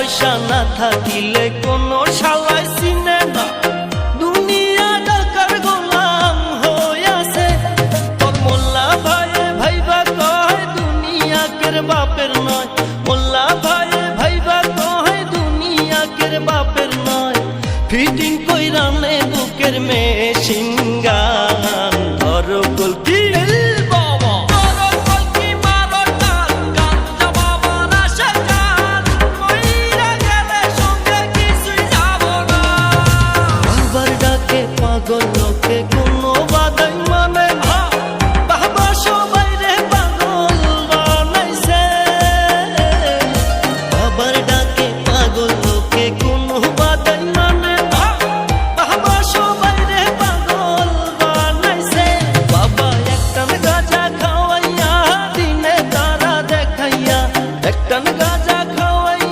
পয়সা না থাকিলে কোনো শালায় চিনে না, দুনিয়া টাকার গোলাম হইয়াছে। তোর মোল্লা ভাইয়ে ভাইবা কয় দুনিয়া কের বাপের নয়, মোল্লা ভাইয়ে ভাইবা কয় দুনিয়া কের বাপের নয়। ফিটিং কইরা নে বুকের মেশিন গান, ধরো কলকি পাগল